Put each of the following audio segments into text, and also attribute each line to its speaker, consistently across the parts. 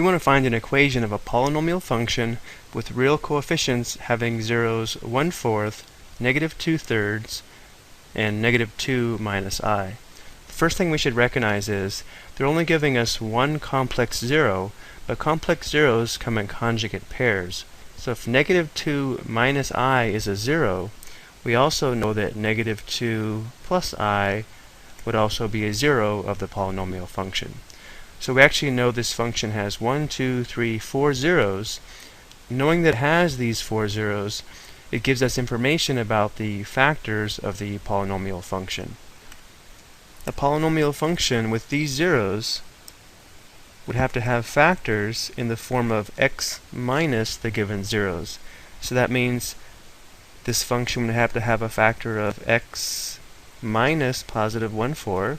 Speaker 1: want to find an equation of a polynomial function with real coefficients having zeros 1/4, negative 2/3, and negative 2 minus I. The first thing we should recognize is they're only giving us one complex zero, but complex zeros come in conjugate pairs. So if negative 2 minus I is a zero, we also know that negative 2 plus I would also be a zero of the polynomial function. So we actually know this function has 1, 2, 3, 4 zeros. Knowing that it has these 4 zeros, it gives us information about the factors of the polynomial function. A polynomial function with these zeros would have to have factors in the form of x minus the given zeros. So that means this function would have to have a factor of x minus positive 1/4,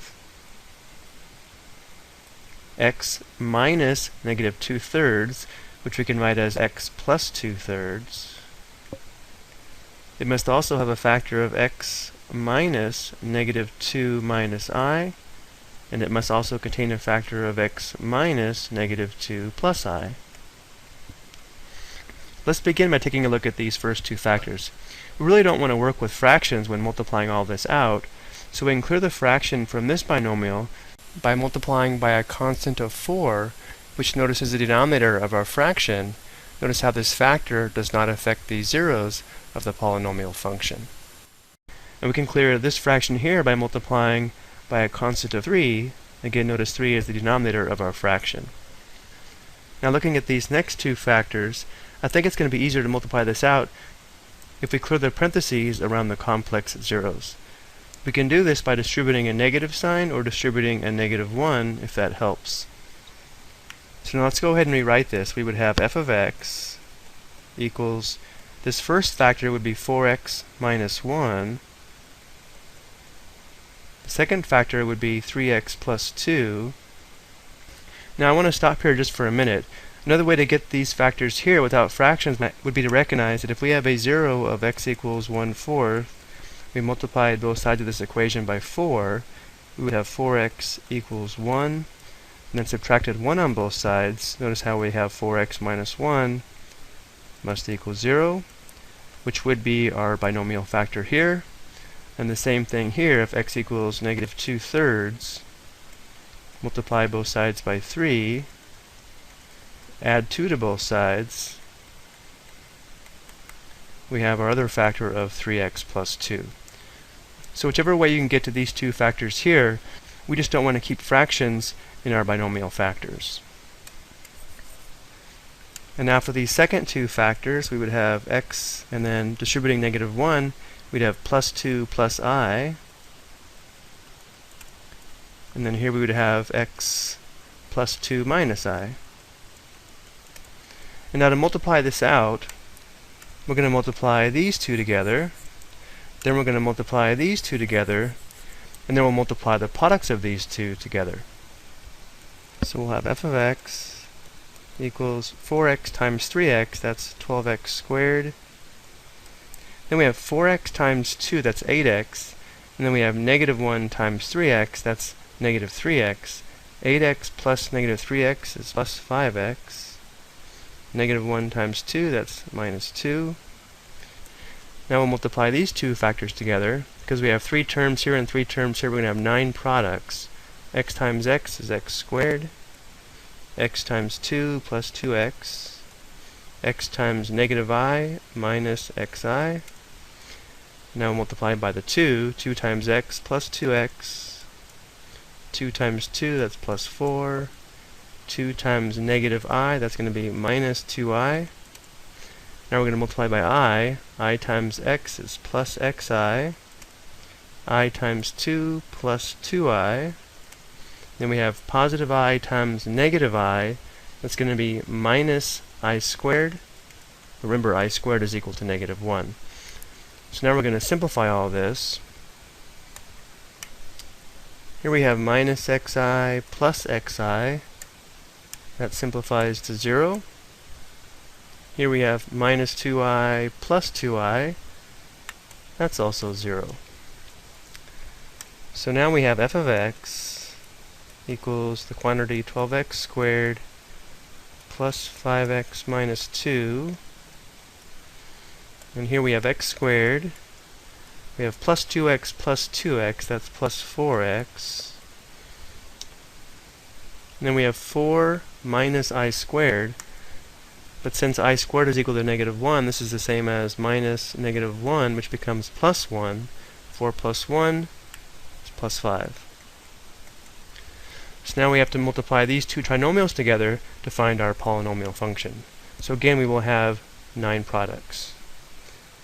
Speaker 1: x minus negative 2/3, which we can write as x plus 2/3. It must also have a factor of x minus negative 2 minus I, and it must also contain a factor of x minus negative 2 plus I. Let's begin by taking a look at these first two factors. We really don't want to work with fractions when multiplying all this out, so we can clear the fraction from this binomial by multiplying by a constant of 4, which notice is the denominator of our fraction. Notice how this factor does not affect the zeros of the polynomial function. And we can clear this fraction here by multiplying by a constant of 3. Again, notice 3 is the denominator of our fraction. Now looking at these next two factors, I think it's going to be easier to multiply this out if we clear the parentheses around the complex zeros. We can do this by distributing a negative sign or distributing a negative 1 if that helps. So now let's go ahead and rewrite this. We would have f of x equals, this first factor would be 4x minus 1. The second factor would be 3x plus 2. Now I want to stop here just for a minute. Another way to get these factors here without fractions would be to recognize that if we have a 0 of x equals 1/4, we multiplied both sides of this equation by 4, we would have 4x equals 1, and then subtracted 1 on both sides. Notice how we have 4x minus 1 must equal 0, which would be our binomial factor here. And the same thing here, if x equals negative 2/3, multiply both sides by 3, add 2 to both sides, we have our other factor of 3x plus 2. So whichever way you can get to these two factors here, we just don't want to keep fractions in our binomial factors. And now for these second two factors, we would have x, and then distributing negative 1, we'd have plus 2 plus I, and then here we would have x plus 2 minus I. And now to multiply this out, we're going to multiply these two together, then we're going to multiply these two together, and then we'll multiply the products of these two together. So we'll have f of x equals 4x times 3x, that's 12x squared. Then we have 4x times 2, that's 8x. And then we have negative 1 times 3x, that's negative 3x. 8x plus negative 3x is plus 5x. Negative 1 times 2, that's minus 2. Now we'll multiply these two factors together. Because we have 3 terms here and 3 terms here, we're going to have 9 products. X times x is x squared. X times 2 plus 2x. X times negative I minus xi. Now multiply by the 2. 2 times x plus 2x. 2 times 2, that's plus 4. 2 times negative I, that's going to be minus 2i. Now we're going to multiply by I times x is plus xi. I times 2 plus 2i. Then we have positive I times negative I, that's going to be minus I squared. Remember, I squared is equal to negative 1. So now we're going to simplify all this. Here we have minus xi plus xi. That simplifies to 0. Here we have minus 2i plus 2i. That's also 0. So now we have f of x equals the quantity 12x squared plus 5x minus 2. And here we have x squared. We have plus 2x plus 2x, that's plus 4x. And then we have 4 minus I squared. But since I squared is equal to negative 1, this is the same as minus negative 1, which becomes plus 1. 4 plus 1 is plus 5. So now we have to multiply these two trinomials together to find our polynomial function. So again, we will have 9 products.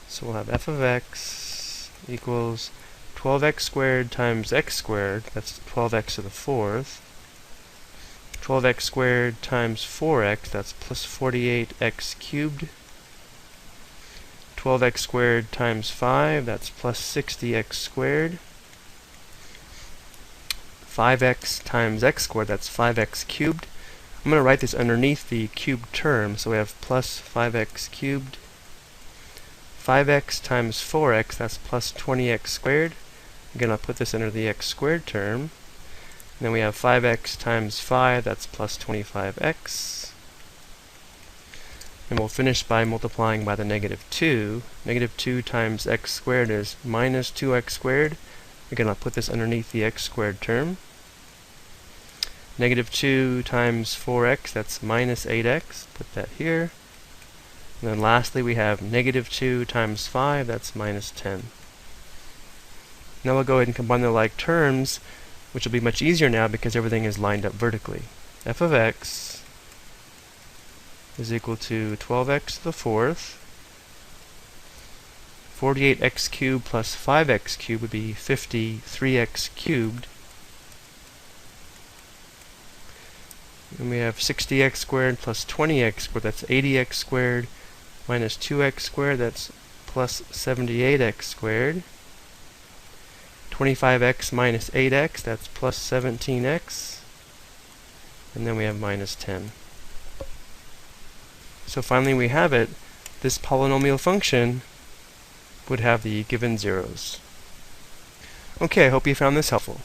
Speaker 1: So we'll have f of x equals 12x squared times x squared, that's 12x to the 4th, 12x squared times 4x, that's plus 48x cubed, 12x squared times 5, that's plus 60x squared, 5x times x squared, that's 5x cubed. I'm going to write this underneath the cubed term, so we have plus 5x cubed, 5x times 4x, that's plus 20x squared. Again, I'll put this under the x squared term. And then we have 5x times 5, that's plus 25x. And we'll finish by multiplying by the negative 2. Negative 2 times x squared is minus 2x squared. Again, I'll put this underneath the x squared term. Negative 2 times 4x, that's minus 8x. Put that here. And then lastly, we have negative 2 times 5, that's minus 10. Now we'll go ahead and combine the like terms, which will be much easier now because everything is lined up vertically. F of x is equal to 12x to the 4th. 48x cubed plus 5x cubed would be 53x cubed. And we have 60x squared plus 20x squared, that's 80x squared, minus 2x squared, that's plus 78x squared. 25x minus 8x, that's plus 17x. And then we have minus 10. So finally we have it. This polynomial function would have the given zeros. Okay, I hope you found this helpful.